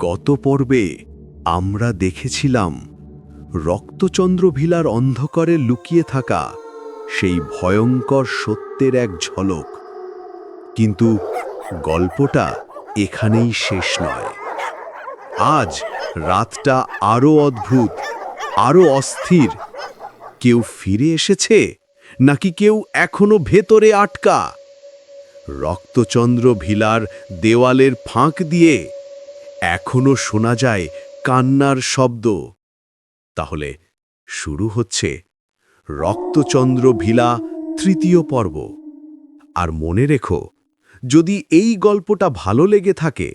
গত পর্বে আমরা দেখেছিলাম রক্তচন্দ্র ভিলার অন্ধকারে লুকিয়ে থাকা সেই ভয়ঙ্কর সত্যের এক ঝলক। কিন্তু গল্পটা এখানেই শেষ নয়। আজ রাতটা আরো অদ্ভুত, আরো অস্থির। কেউ ফিরে এসেছে নাকি কেউ এখনো ভেতরে আটকা? রক্তচন্দ্র ভিলার দেওয়ালের ফাঁক দিয়ে এখনো শোনা যায় কান্নার শব্দ। তাহলে শুরু হচ্ছে রক্তচন্দ্র ভিলা তৃতীয় পর্ব। আর মনে রেখো, যদি এই গল্পটা ভালো লেগে থাকে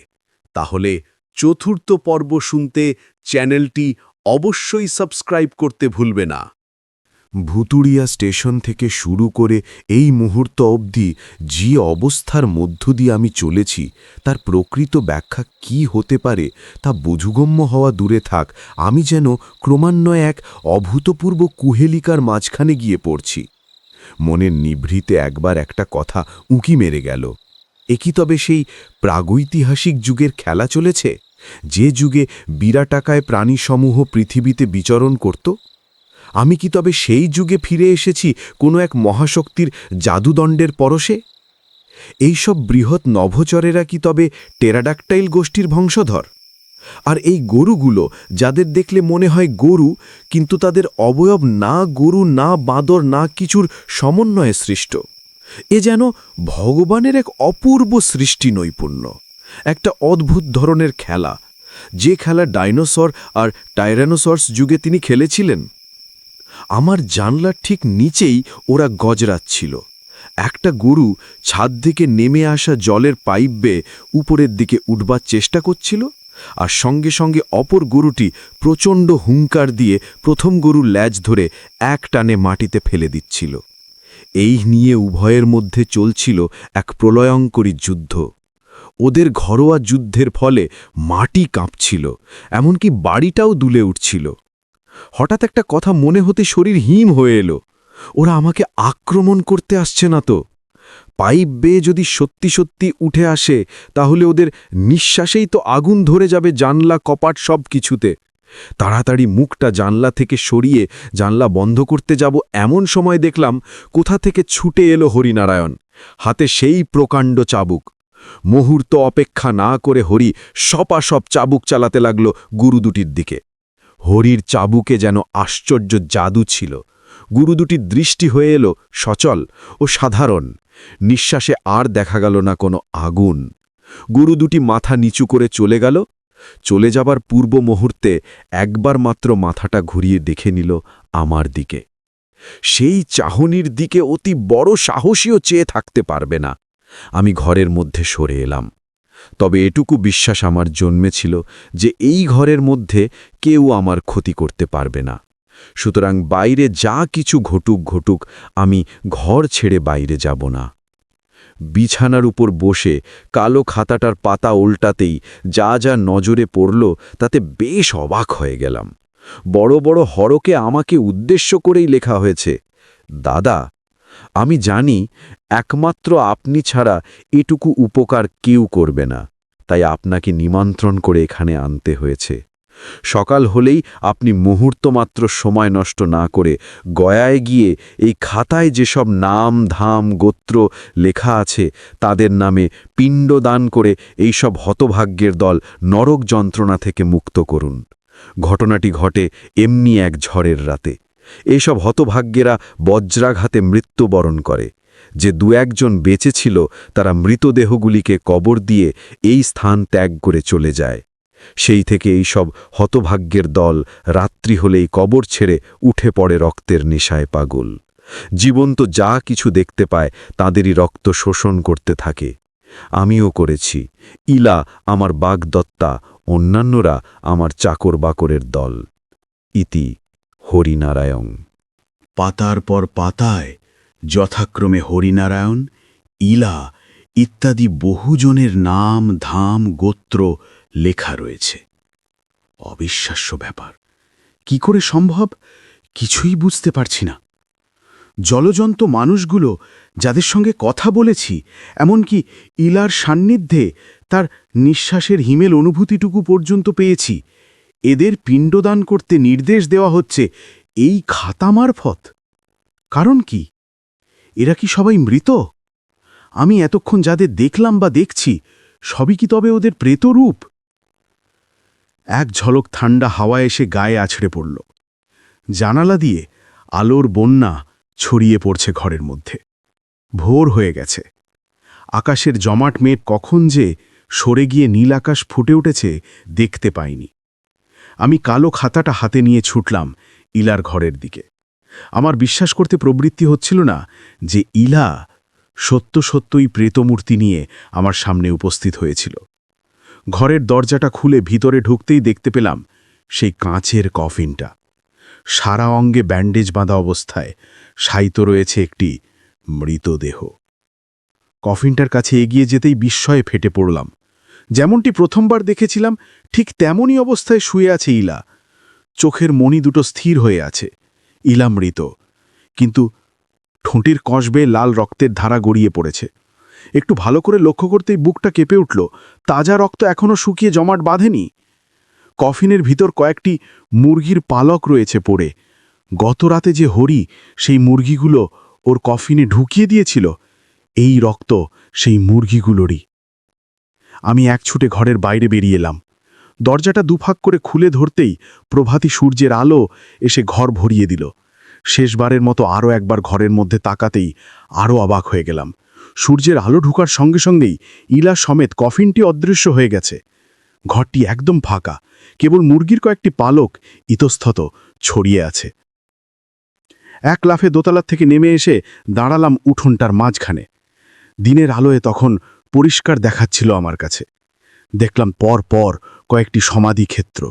তাহলে চতুর্থ পর্ব শুনতে চ্যানেলটি অবশ্যই সাবস্ক্রাইব করতে ভুলবে না। ভুতুড়িয়া স্টেশন থেকে শুরু করে এই মুহূর্ত অবধি যে অবস্থার মধ্য দিয়ে আমি চলেছি তার প্রকৃত ব্যাখ্যা কি হতে পারে তা বোধগম্য হওয়া দূরে থাক, আমি যেন ক্রমান্বয়ে এক অভূতপূর্ব কুহেলিকার মাঝখানে গিয়ে পড়ছি। মনের নিভৃতে একবার একটা কথা উঁকি মেরে গেল, কি তবে সেই প্রাগৈতিহাসিক যুগের খেলা চলেছে, যে যুগে বিরাটাকায় প্রাণীসমূহ পৃথিবীতে বিচরণ করত? আমি কি তবে সেই যুগে ফিরে এসেছি কোনো এক মহাশক্তির জাদুদণ্ডের পরশে? এইসব বৃহৎ নভোচরেরা কি তবে টেরাডাক্টাইল গোষ্ঠীর বংশধর? আর এই গরুগুলো, যাদের দেখলে মনে হয় গরু, কিন্তু তাদের অবয়ব না গরু না বাঁদর না কিছুর সমন্বয়ে সৃষ্ট, এ যেন ভগবানের এক অপূর্ব সৃষ্টি নৈপুণ্য, একটা অদ্ভুত ধরনের খেলা, যে খেলা ডাইনোসর আর টাইরানোসর্স যুগে তিনি খেলেছিলেন। আমার জানলার ঠিক নিচেই ওরা গজরাচ্ছিল। একটা গরু ছাদ থেকে নেমে আসা জলের পাইপ বেয়ে উপরের দিকে উঠবার চেষ্টা করছিল, আর সঙ্গে সঙ্গে অপর গরুটি প্রচণ্ড হুঙ্কার দিয়ে প্রথম গরুর ল্যাজ ধরে এক টানে মাটিতে ফেলে দিচ্ছিল। এই নিয়ে উভয়ের মধ্যে চলছিল এক প্রলয়ঙ্করী যুদ্ধ। ওদের ঘরোয়া যুদ্ধের ফলে মাটি কাঁপছিল, এমনকি বাড়িটাও দুলে উঠছিল। হঠাৎ একটা কথা মনে হতে শরীর হিম হয়ে এলো, ওরা আমাকে আক্রমণ করতে আসছে না তো? পাইপ বেয়ে যদি সত্যি সত্যি উঠে আসে তাহলে ওদের নিঃশ্বাসেই তো আগুন ধরে যাবে জানলা কপাট সব কিছুতে। তাড়াতাড়ি মুখটা জানলা থেকে সরিয়ে জানলা বন্ধ করতে যাব, এমন সময় দেখলাম কোথা থেকে ছুটে এলো হরিনারায়ণ, হাতে সেই প্রকাণ্ড চাবুক। মুহূর্ত অপেক্ষা না করে হরি সপাসপ চাবুক চালাতে লাগল গুরু দুটির দিকে। হরির চাবুকে যেন আশ্চর্য জাদু ছিল। গুরু দুটির দৃষ্টি হয়ে এলো সচল ও সাধারণ, নিঃশ্বাসে আর দেখা গেল না কোনো আগুন। গুরু দুটি মাথা নিচু করে চলে গেল। চলে যাবার পূর্ব মুহূর্তে একবার মাত্র মাথাটা ঘুরিয়ে দেখে নিল আমার দিকে। সেই চাহনির দিকে অতি বড় সাহসীও চেয়ে থাকতে পারবে না। আমি ঘরের মধ্যে সরে এলাম। তবে এটুকু বিশ্বাস আমার জন্মেছিল যে এই ঘরের মধ্যে কেউ আমার ক্ষতি করতে পারবে না। সুতরাং বাইরে যা কিছু ঘটুক ঘটুক, আমি ঘর ছেড়ে বাইরে যাব না। বিছানার উপর বসে কালো খাতাটার পাতা উল্টাতেই যা যা নজরে পড়ল তাতে বেশ অবাক হয়ে গেলাম। বড় বড় হরকে আমাকে উদ্দেশ্য করেই লেখা হয়েছে, দাদা, আমি জানি একমাত্র আপনি ছাড়া এটুকু উপকার কেউ করবে না, তাই আপনাকে নিমন্ত্রণ করে এখানে আনতে হয়েছে। সকাল হলেই আপনি মুহূর্তমাত্র সময় নষ্ট না করে গয়ায় গিয়ে এই খাতায় যেসব নাম ধাম গোত্র লেখা আছে তাদের নামে পিণ্ডদান করে এইসব হতভাগ্যের দল নরক যন্ত্রণা থেকে মুক্ত করুন। ঘটনাটি ঘটে এমনি এক ঝড়ের রাতে। এইসব হতভাগ্যেরা বজ্রাঘাতে মৃত্যুবরণ করে। যে দু একজন বেঁচে ছিল তারা মৃতদেহগুলিকে কবর দিয়ে এই স্থান ত্যাগ করে চলে যায়। সেই থেকে এই সব হতভাগ্যের দল রাত্রি হলেই কবর ছেড়ে উঠে পড়ে রক্তের নেশায় পাগল। জীবন্ত যা কিছু দেখতে পায় তাদেরই রক্ত শোষণ করতে থাকে। আমিও করেছি। ইলা আমার বাগদত্তা, অন্যান্যরা আমার চাকর বাকরের দল। ইতি হরিনারায়ণ। পাতার পর পাতায় যথাক্রমে হরিনারায়ণ, ইলা ইত্যাদি বহুজনের নাম ধাম গোত্র লেখা রয়েছে। অবিশ্বাস্য ব্যাপার, কি করে সম্ভব কিছুই বুঝতে পারছি না। জলজন্ত মানুষগুলো যাদের সঙ্গে কথা বলেছি, এমনকি ইলার সান্নিধ্যে তার নিঃশ্বাসের হিমেল অনুভূতিটুকু পর্যন্ত পেয়েছি। এদের পিণ্ডদান করতে নির্দেশ দেওয়া হচ্ছে এই খাতা মারফত। কারণ কি? এরা কি সবাই মৃত? আমি এতক্ষণ যাদের দেখলাম বা দেখছি সবই কি তবে ওদের প্রেতরূপ? এক ঝলক ঠান্ডা হাওয়া এসে গায়ে আছড়ে পড়ল। জানালা দিয়ে আলোর বন্যা ছড়িয়ে পড়ছে ঘরের মধ্যে। ভোর হয়ে গেছে। আকাশের জমাট মেঘ কখন যে সরে গিয়ে নীল আকাশ ফুটে উঠেছে দেখতে পাইনি। আমি কালো খাতাটা হাতে নিয়ে ছুটলাম ইলার ঘরের দিকে। আমার বিশ্বাস করতে প্রবৃত্তি হচ্ছিল না যে ইলা সত্য সত্যই প্রেতমূর্তি নিয়ে আমার সামনে উপস্থিত হয়েছিল। ঘরের দরজাটা খুলে ভিতরে ঢুকতেই দেখতে পেলাম সেই কাঁচের কফিনটা। সারা অঙ্গে ব্যান্ডেজ বাঁধা অবস্থায় শায়িত রয়েছে একটি মৃতদেহ। কফিনটার কাছে এগিয়ে যেতেই বিস্ময়ে ফেটে পড়লাম। যেমনটি প্রথমবার দেখেছিলাম ঠিক তেমনই অবস্থায় শুয়ে আছে ইলা। চোখের মণি দুটো স্থির হয়ে আছে। ইলা মৃত, কিন্তু ঠোঁটের কষ বেয়ে লাল রক্তের ধারা গড়িয়ে পড়েছে। একটু ভালো করে লক্ষ্য করতেই বুকটা কেঁপে উঠল। তাজা রক্ত এখনও শুকিয়ে জমাট বাঁধেনি। কফিনের ভিতর কয়েকটি মুরগির পালক রয়েছে পড়ে। গত রাতে যে হরি সেই মুরগিগুলো ওর কফিনে ঢুকিয়ে দিয়েছিল, এই রক্ত সেই মুরগিগুলোরই। আমি এক ছুটে ঘরের বাইরে বেরিয়ে এলাম। দরজাটা দুফাক করে খুলে ধরতেই প্রভাতী সূর্যের আলো এসে ঘর ভরিয়ে দিল। শেষবারের মতো আরও একবার ঘরের মধ্যে তাকাতেই আরও অবাক হয়ে গেলাম। সূর্যের আলো ঢুকার সঙ্গে সঙ্গেই ইলা সমেত কফিনটি অদৃশ্য হয়ে গেছে। ঘরটি একদম ফাঁকা, কেবল মুরগির কয়েকটি পালক ইতস্তত ছড়িয়ে আছে। এক লাফে দোতলার থেকে নেমে এসে দাঁড়ালাম উঠোনটার মাঝখানে। দিনের আলোয় তখন পরিষ্কার দেখাচ্ছিল আমার কাছে। দেখলাম পর পর কয়েকটি সমাধি ক্ষেত্র।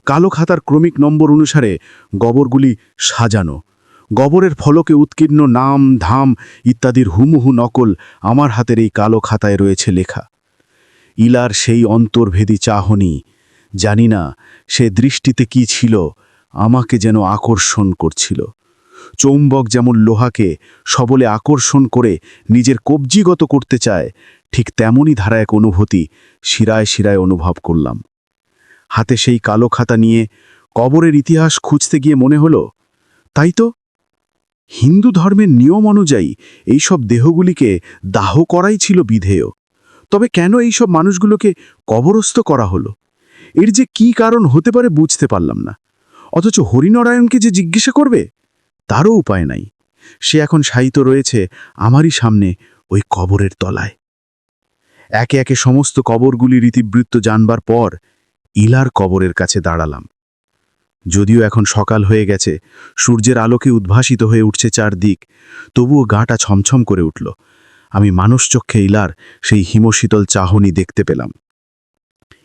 কালো খাতার ক্রমিক নম্বর অনুসারে গবরগুলি সাজানো। গবরের ফলকে উৎকীর্ণ নাম, ধাম ইত্যাদির হুমুহু নকল আমার হাতের এই কালো খাতায় রয়েছে লেখা। ইলার সেই অন্তর্ভেদী চাহনি, জানি না সে দৃষ্টিতে কি ছিল, আমাকে যেন আকর্ষণ করছিল। চৌম্বক যেমন লোহাকে সবলে আকর্ষণ করে নিজের কবজিগত করতে চায়, ঠিক তেমনই ধারা এক অনুভূতি শিরায় শিরায় অনুভব করলাম। হাতে সেই কালো খাতা নিয়ে কবরের ইতিহাস খুঁজতে গিয়ে মনে হলো, তাই তো হিন্দু ধর্মের নিয়ম অনুযায়ী এইসব দেহগুলিকে দাহ করাই ছিল বিধেয়। তবে কেন এইসব মানুষগুলোকে কবরস্থ করা হলো? এর যে কি কারণ হতে পারে বুঝতে পারলাম না। অথচ হরিনারায়ণকে যে জিজ্ঞাসা করবে তারও উপায় নাই। সে এখন শায়িত রয়েছে আমারই সামনে ওই কবরের তলায়। একে একে সমস্ত কবরগুলির ইতিবৃত্ত জানবার পর ইলার কবরের কাছে দাঁড়ালাম। যদিও এখন সকাল হয়ে গেছে, সূর্যের আলোকে উদ্ভাসিত হয়ে উঠছে চারদিক, তবুও গাটা ছমছম করে উঠল। আমি মানুষ চক্ষে ইলার সেই হিমশীতল চাহনি দেখতে পেলাম।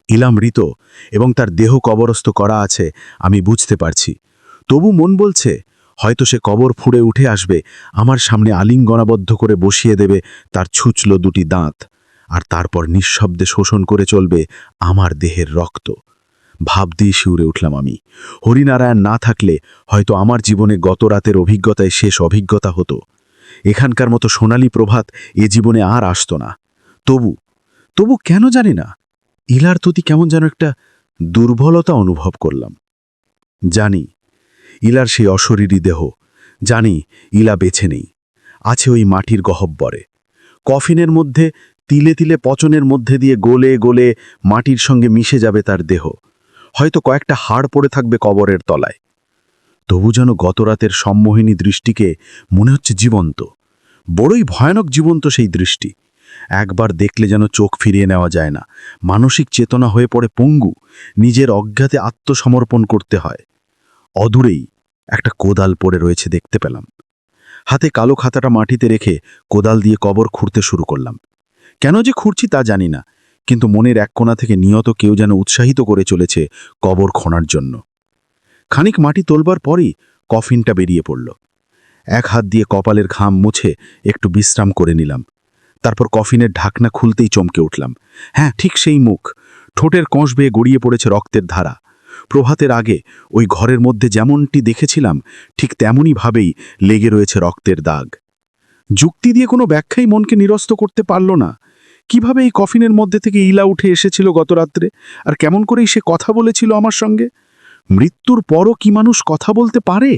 ইলা মৃত এবং তার দেহ কবরস্থ করা আছে আমি বুঝতে পারছি। তবু মন বলছে হয়তো সে কবর ফুঁড়ে উঠে আসবে, আমার সামনে আলিঙ্গনাবদ্ধ করে বসিয়ে দেবে তার ছুঁচলো দুটি দাঁত, আর তারপর নিঃশব্দে শোষণ করে চলবে আমার দেহের রক্ত। ভাবতেই শিউরে উঠলাম আমি। হরিনারায়ণ না থাকলে হয়তো আমার জীবনে গত রাতের অভিজ্ঞতায় শেষ অভিজ্ঞতা হতো। এখানকার মতো সোনালী প্রভাত এ জীবনে আর আসতো না। তবু কেন জানি না ইলার প্রতি কেমন যেন একটা দুর্বলতা অনুভব করলাম। জানি ইলার সেই অশরীরী দেহ, জানি ইলা বেছে নেই, আছে ওই মাটির গহ্বরে। কফিনের মধ্যে তিলে তিলে পচনের মধ্যে দিয়ে গলে গলে মাটির সঙ্গে মিশে যাবে তার দেহ। হয়তো কয়েকটা হাড় পড়ে থাকবে কবরের তলায়। তবু যেন গতরাতের সম্মোহিনী দৃষ্টিকে মনে হচ্ছে জীবন্ত, বড়ই ভয়ানক জীবন্ত সেই দৃষ্টি। একবার দেখলে যেন চোখ ফিরিয়ে নেওয়া যায় না, মানসিক চেতনা হয়ে পড়ে পঙ্গু, নিজের অজ্ঞাতে আত্মসমর্পণ করতে হয়। অদূরেই একটা কোদাল পড়ে রয়েছে দেখতে পেলাম। হাতে কালো খাতাটা মাটিতে রেখে কোদাল দিয়ে কবর খুঁড়তে শুরু করলাম। কেন যে খুঁড়ছি তা জানি না, কিন্তু মনের এক কোণা থেকে নিয়ত কেউ যেন উৎসাহিত করে চলেছে কবর খোঁড়ার জন্য। খানিক মাটি তোলবার পরই কফিনটা বেরিয়ে পড়ল। এক হাত দিয়ে কপালের ঘাম মুছে একটু বিশ্রাম করে নিলাম। তারপর কফিনের ঢাকনা খুলতেই চমকে উঠলাম। হ্যাঁ, ঠিক সেই মুখ, ঠোঁটের কষ বেয়ে গড়িয়ে পড়েছে রক্তের ধারা। প্রভাতের আগে ওই ঘরের মধ্যে যেমনটি দেখেছিলাম ঠিক তেমনই ভাবেই লেগে রয়েছে রক্তের দাগ। যুক্তি দিয়ে কোনো ব্যাখ্যাই মনকে নিরস্ত করতে পারল না। কিভাবে এই কফিনের মধ্যে থেকে ইলা উঠে এসেছিল গত রাত্রে, আর কেমন করেই সে কথা বলেছিল আমার সঙ্গে? মৃত্যুর পরও কি মানুষ কথা বলতে পারে?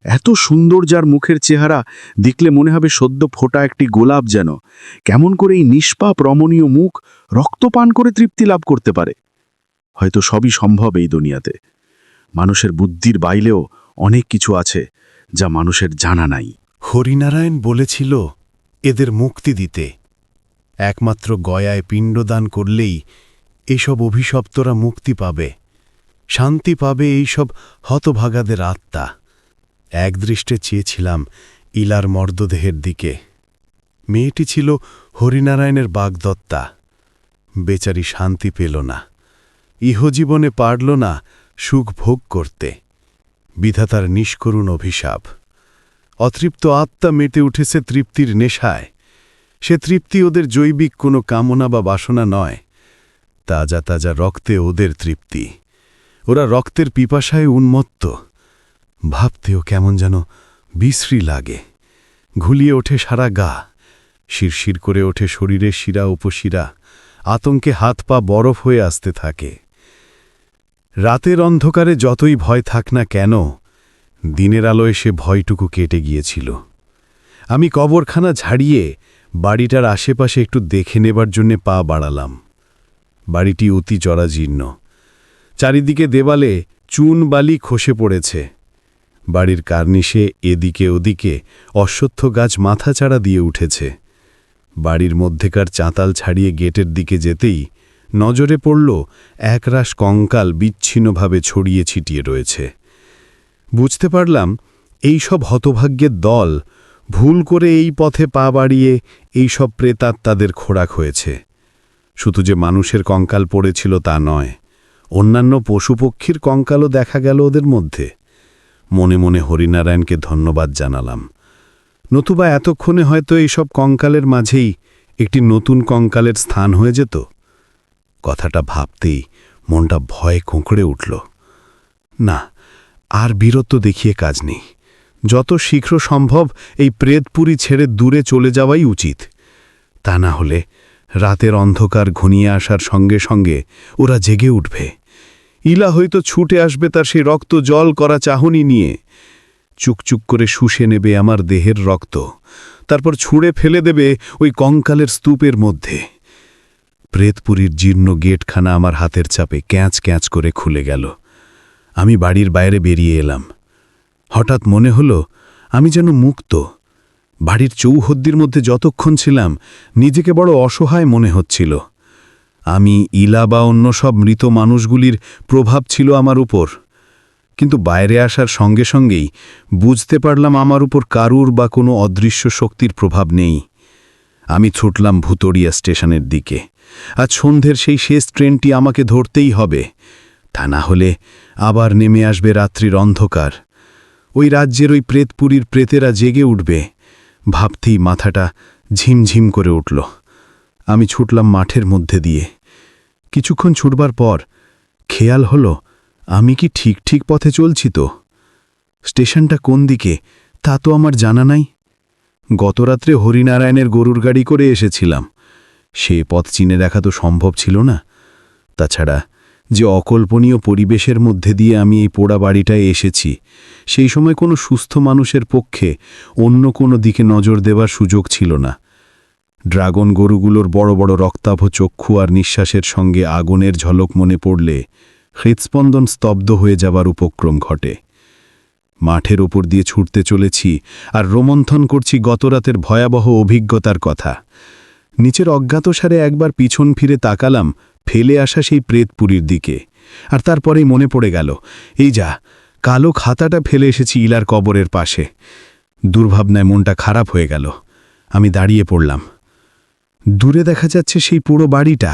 এত সুন্দর যার মুখের চেহারা, দেখলে মনে হবে সদ্য ফোটা একটি গোলাপ যেন। কেমন করে এই নিষ্পাপ রমণীয় মুখ রক্তপান করে তৃপ্তি লাভ করতে পারে? হয়তো সবই সম্ভব এই দুনিয়াতে। মানুষের বুদ্ধির বাইরেও অনেক কিছু আছে যা মানুষের জানা নাই। হরিনারায়ণ বলেছিল এদের মুক্তি দিতে। একমাত্র গয়ায় পিণ্ডদান করলেই এসব অভিশপ্তরা মুক্তি পাবে, শান্তি পাবে এইসব হতভাগাদের আত্মা। একদৃষ্টে চেয়েছিলাম ইলার মর্দদেহের দিকে। মেয়েটি ছিল হরিনারায়ণের বাগদত্তা। বেচারি শান্তি পেল না, ইহজীবনে পারল না সুখ ভোগ করতে। বিধাতার নিষ্করুণ অভিশাপ। অতৃপ্ত আত্মা মেতে উঠেছে তৃপ্তির নেশায়। সে তৃপ্তি ওদের জৈবিক কোনো কামনা বা বাসনা নয়, তাজা তাজা রক্তে ওদের তৃপ্তি। ওরা রক্তের পিপাসায় উন্মত্ত। ভাবতেও কেমন যেন বিশ্রী লাগে। ঘুলিয়ে ওঠে সারা গা, শিরশির করে ওঠে শরীরের শিরা উপশিরা। আতঙ্কে হাত পা বরফ হয়ে আসতে থাকে। রাতের অন্ধকারে যতই ভয় থাক না কেন, দিনের আলোয় সে ভয়টুকু কেটে গিয়েছিল। আমি কবরখানা ঝাড়িয়ে বাড়িটার আশেপাশে একটু দেখে নেবার জন্যে পা বাড়ালাম। বাড়িটি অতি জরাজীর্ণ। চারিদিকে দেওয়ালে চুন বালি খসে পড়েছে। বাড়ির কার্নিশে এদিকে ওদিকে অশ্বত্থ গাছ মাথাচাড়া দিয়ে উঠেছে। বাড়ির মধ্যেকার চাতাল ছাড়িয়ে গেটের দিকে যেতেই নজরে পড়ল একরাশ কঙ্কাল বিচ্ছিন্নভাবে ছড়িয়ে ছিটিয়ে রয়েছে। বুঝতে পারলাম এই সব হতভাগ্যের দল ভুল করে এই পথে পা বাড়িয়ে এই সব প্রেতাত্মাদের খোরাক হয়েছে। শুধু যে মানুষের কঙ্কাল পড়েছিল তা নয়, অন্যান্য পশুপক্ষীর কঙ্কালও দেখা গেল ওদের মধ্যে। মনে মনে হরিনারায়ণকে ধন্যবাদ জানালাম, নতুবা এতক্ষণে হয়তো এই সব কঙ্কালের মাঝেই একটি নতুন কঙ্কালের স্থান হয়ে যেত। কথাটা ভাবতেই মনটা ভয়ে কোঁকড়ে উঠল। না, আর বীরত্ব দেখিয়ে কাজ নেই। যত শীঘ্র সম্ভব এই প্রেতপুরী ছেড়ে দূরে চলে যাওয়াই উচিত। তা না হলে রাতের অন্ধকার ঘনিয়ে আসার সঙ্গে সঙ্গে ওরা জেগে উঠবে। ইলা হয়তো ছুটে আসবে তার সেই রক্ত জল করা চাহনি নিয়ে। চুকচুক করে শুষে নেবে আমার দেহের রক্ত, তারপর ছুঁড়ে ফেলে দেবে ওই কঙ্কালের স্তূপের মধ্যে। প্রেতপুরীর জীর্ণ গেটখানা আমার হাতের চাপে ক্যাঁচ ক্যাঁচ করে খুলে গেল। আমি বাড়ির বাইরে বেরিয়ে এলাম। হঠাৎ মনে হলো আমি যেন মুক্ত। বাড়ির চৌহদ্দির মধ্যে যতক্ষণ ছিলাম নিজেকে বড় অসহায় মনে হচ্ছিল। আমি ইলা বা অন্য সব মৃত মানুষগুলির প্রভাব ছিল আমার উপর, কিন্তু বাইরে আসার সঙ্গে সঙ্গেই বুঝতে পারলাম আমার উপর কারুর বা কোনো অদৃশ্য শক্তির প্রভাব নেই। আমি ছুটলাম ভুতড়িয়া স্টেশনের দিকে। আজ সন্ধ্যের সেই শেষ ট্রেনটি আমাকে ধরতেই হবে, তা না হলে আবার নেমে আসবে রাত্রির অন্ধকার। ওই রাজ্যের ওই প্রেতপুরীর প্রেতেরা জেগে উঠবে। ভাবতেই মাথাটা ঝিমঝিম করে উঠল। আমি ছুটলাম মাঠের মধ্যে দিয়ে। কিছুক্ষণ ছুটবার পর খেয়াল হলো আমি কি ঠিক ঠিক পথে চলছি তো। স্টেশনটা কোন দিকে তা তো আমার জানা নাই। গতরাত্রে হরিনারায়ণের গরুর গাড়ি করে এসেছিলাম, সে পথ চিনে দেখা তো সম্ভব ছিল না। তাছাড়া যে অকল্পনীয় পরিবেশের মধ্যে দিয়ে আমি এই পোড়া বাড়িটায় এসেছি, সেই সময় কোনো সুস্থ মানুষের পক্ষে অন্য কোনো দিকে নজর দেবার সুযোগ ছিল না। ড্রাগন গরুগুলোর বড় বড় রক্তাভ চক্ষু আর নিঃশ্বাসের সঙ্গে আগুনের ঝলক মনে পড়লে হৃৎস্পন্দন স্তব্ধ হয়ে যাবার উপক্রম ঘটে। মাঠের ওপর দিয়ে ছুটতে চলেছি আর রোমন্থন করছি গতরাতের ভয়াবহ অভিজ্ঞতার কথা। নিচের অজ্ঞাতসারে একবার পিছন ফিরে তাকালাম ফেলে আসা সেই প্রেতপুরীর দিকে, আর তারপরেই মনে পড়ে গেল এই যা কালো খাতাটা ফেলে এসেছি ইলার কবরের পাশে। দুর্ভাবনায় মনটা খারাপ হয়ে গেল। আমি দাঁড়িয়ে পড়লাম। দূরে দেখা যাচ্ছে সেই পুরো বাড়িটা,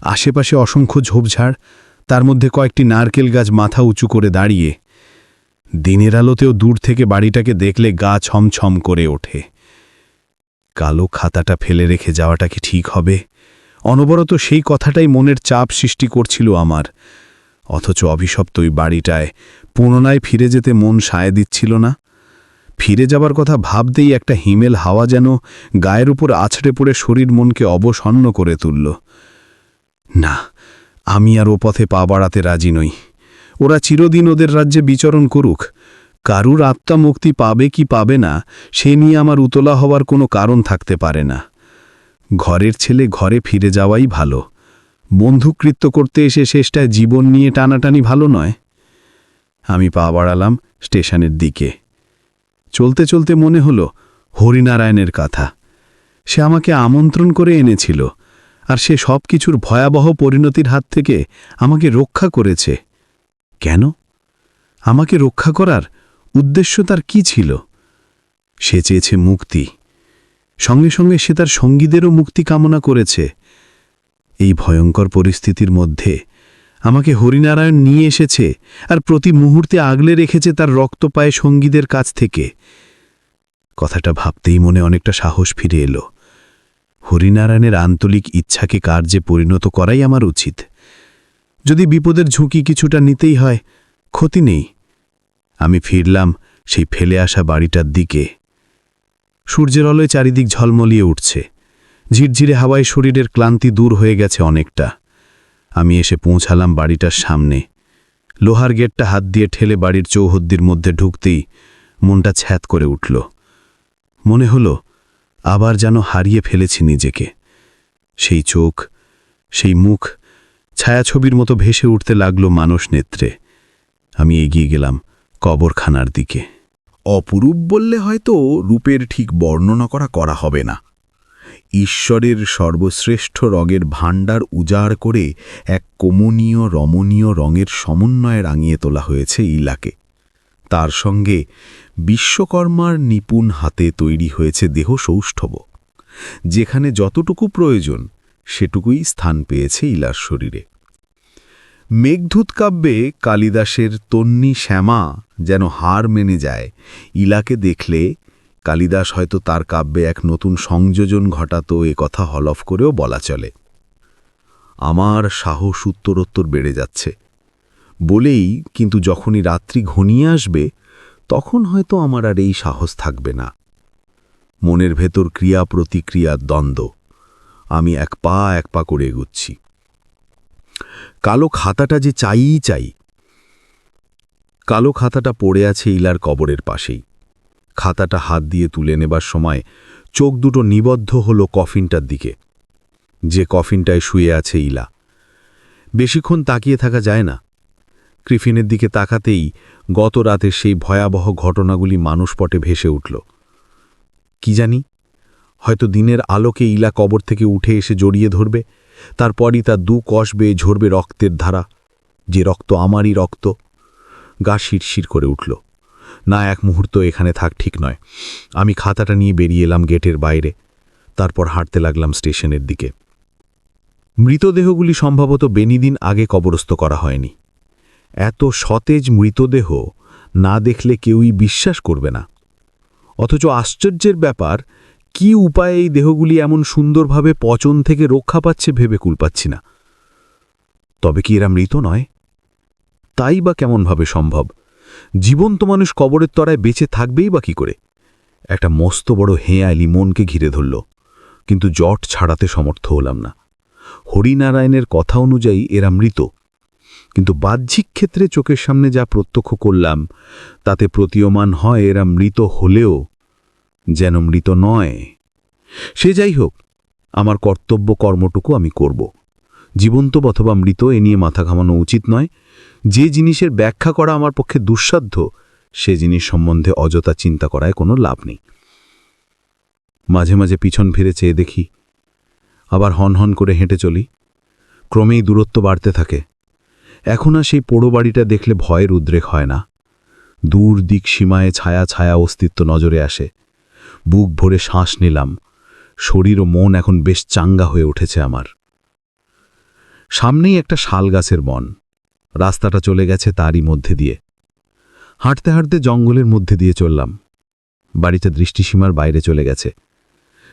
আশেপাশে অসংখ্য ঝোপঝাড়, তার মধ্যে কয়েকটি নারকেল গাছ মাথা উঁচু করে দাঁড়িয়ে। দিনের আলোতেও দূর থেকে বাড়িটাকে দেখলে গা ছমছম করে ওঠে। কালো খাতাটা ফেলে রেখে যাওয়াটা কি ঠিক হবে? অনবরত সেই কথাটাই মনের চাপ সৃষ্টি করছিল আমার। অথচ অভিশপ্ত ওই বাড়িটায় পুনরায় ফিরে যেতে মন সায় দিচ্ছিল না। ফিরে যাবার কথা ভাবতেই একটা হিমেল হাওয়া যেন গায়ের উপর আছড়ে পড়ে শরীর মনকে অবসন্ন করে তুলল। না, আমি আর ও পথে পা বাড়াতে রাজি নই। ওরা চিরদিন ওদের রাজ্যে বিচরণ করুক। কারুর আত্মা মুক্তি পাবে কি পাবে না সে নিয়ে আমার উতলা হওয়ার কোনো কারণ থাকতে পারে না। ঘরের ছেলে ঘরে ফিরে যাওয়াই ভালো। বন্ধুকৃত্য করতে এসে শেষটায় জীবন নিয়ে টানাটানি ভালো নয়। আমি পা বাড়ালাম স্টেশনের দিকে। চলতে চলতে মনে হলো হরিনারায়ণের কথা। সে আমাকে আমন্ত্রণ করে এনেছিল, আর সে সব কিছুর ভয়াবহ পরিণতির হাত থেকে আমাকে রক্ষা করেছে। কেন? আমাকে রক্ষা করার উদ্দেশ্য তার কি ছিল? সে চেয়েছে মুক্তি, সঙ্গে সঙ্গে সে তার সঙ্গীদেরও মুক্তি কামনা করেছে। এই ভয়ঙ্কর পরিস্থিতির মধ্যে আমাকে হরিনারায়ণ নিয়ে এসেছে আর প্রতি মুহূর্তে আগলে রেখেছে তার রক্তপায়ে সঙ্গীদের কাছ থেকে। কথাটা ভাবতেই মনে অনেকটা সাহস ফিরে এলো। হরিনারায়ণের আন্তরিক ইচ্ছাকে কার্যে পরিণত করাই আমার উচিত। যদি বিপদের ঝুঁকি কিছুটা নিতেই হয়, ক্ষতি নেই। আমি ফিরলাম সেই ফেলে আসা বাড়িটার দিকে। সূর্যের আলোয় চারিদিক ঝলমলিয়ে উঠছে। ঝিরঝিরে হাওয়ায় শরীরের ক্লান্তি দূর হয়ে গেছে অনেকটা। আমি এসে পৌঁছালাম বাড়িটার সামনে। লোহার গেটটা হাত দিয়ে ঠেলে বাড়ির চৌহদ্দির মধ্যে ঢুকতেই মনটা ছ্যাঁত করে উঠল। মনে হলো আবার যেন হারিয়ে ফেলেছি নিজেকে। সেই চোখ, সেই মুখ ছায়াছবির মতো ভেসে উঠতে লাগলো মানস নেত্রে। আমি এগিয়ে গেলাম কবরখানার দিকে। অপরূপ বললে হয়তো রূপের ঠিক বর্ণনা করা হবে না। ঈশ্বরের সর্বশ্রেষ্ঠ রঙের ভাণ্ডার উজাড় করে এক কমনীয় রমণীয় রঙের সমন্বয়ে রাঙিয়ে তোলা হয়েছে ইলাকে। তার সঙ্গে বিশ্বকর্মার নিপুণ হাতে তৈরি হয়েছে দেহ সৌষ্ঠব। যেখানে যতটুকু প্রয়োজন সেটুকুই স্থান পেয়েছে ইলার শরীরে। মেঘদূত কাব্যে কালিদাসের তন্নি শ্যামা যেন হার মেনে যায়। ইলাকে দেখলে কালিদাস হয়তো তার কাব্যে এক নতুন সংযোজন ঘটাত, এ কথা হলফ করেও বলা চলে। আমার সাহস উত্তরোত্তর বেড়ে যাচ্ছে বলেই, কিন্তু যখনই রাত্রি ঘনিয়ে আসবে তখন হয়তো আমার আর এই সাহস থাকবে না। মনের ভেতর ক্রিয়া প্রতিক্রিয়ার দ্বন্দ্ব। আমি এক পা করে এগুচ্ছি। কালো খাতাটা যে চাই। কালো খাতাটা পড়ে আছে ইলার কবরের পাশেই। খাতাটা হাত দিয়ে তুলে নেবার সময় চোখ দুটো নিবদ্ধ হলো কফিনটার দিকে, যে কফিনটায় শুয়ে আছে ইলা। বেশিক্ষণ তাকিয়ে থাকা যায় না। কফিনের দিকে তাকাতেই গত রাতের সেই ভয়াবহ ঘটনাগুলি মানসপটে ভেসে উঠল। কি জানি, হয়তো দিনের আলোকে ইলা কবর থেকে উঠে এসে জড়িয়ে ধরবে, তারপরই তার দু কষ বেয়ে ঝরবে রক্তের ধারা, যে রক্ত আমারই রক্ত। গা শিরশির করে উঠল। না, এক মুহূর্ত এখানে থাক ঠিক নয়। আমি খাতাটা নিয়ে বেরিয়ে এলাম গেটের বাইরে। তারপর হাঁটতে লাগলাম স্টেশনের দিকে। মৃতদেহগুলি সম্ভবত বেনিদিন আগে কবরস্থ করা হয়নি। এত সতেজ মৃতদেহ না দেখলে কেউই বিশ্বাস করবে না। অথচ আশ্চর্যের ব্যাপার, কি উপায়ে এই দেহগুলি এমন সুন্দরভাবে পচন থেকে রক্ষা পাচ্ছে ভেবে কুল পাচ্ছি না। তবে কি এরা মৃত নয়? তাই বা কেমনভাবে সম্ভব? জীবন্ত মানুষ কবরের তলায় বেঁচে থাকবেই বা কি করে? একটা মস্ত বড় হেঁয়ালি মনকে ঘিরে ধরল, কিন্তু জট ছাড়াতে সমর্থ হলাম না। হরিনারায়ণের কথা অনুযায়ী এরা মৃত, কিন্তু বাহ্যিক ক্ষেত্রে চোখের সামনে যা প্রত্যক্ষ করলাম তাতে প্রতীয়মান হয় এরা মৃত হলেও যেন মৃত নয়। সে যাই হোক, আমার কর্তব্য কর্মটুকু আমি করব। জীবন্ত অথবা মৃত এ নিয়ে মাথা ঘামানো উচিত নয়। যে জিনিসের ব্যাখ্যা করা আমার পক্ষে দুঃসাধ্য সে জিনিস সম্বন্ধে অযথা চিন্তা করায় কোনো লাভ নেই। মাঝে মাঝে পিছন ফিরে চেয়ে দেখি, আবার হন করে হেঁটে চলি। ক্রমেই দূরত্ব বাড়তে থাকে। এখন আর সেই পোড়ো বাড়িটা দেখলে ভয়ের উদ্রেক হয় না। দূর দিক সীমায় ছায়া ছায়া অস্তিত্ব নজরে আসে। বুক ভরে শ্বাস নিলাম। শরীর ও মন এখন বেশ চাঙ্গা হয়ে উঠেছে আমার। সামনেই একটা শাল গাছের বন। রাস্তাটা চলে গেছে তারই মধ্যে দিয়ে। হাঁটতে হাঁটতে জঙ্গলের মধ্যে দিয়ে চললাম। বাড়িটা দৃষ্টিসীমার বাইরে চলে গেছে।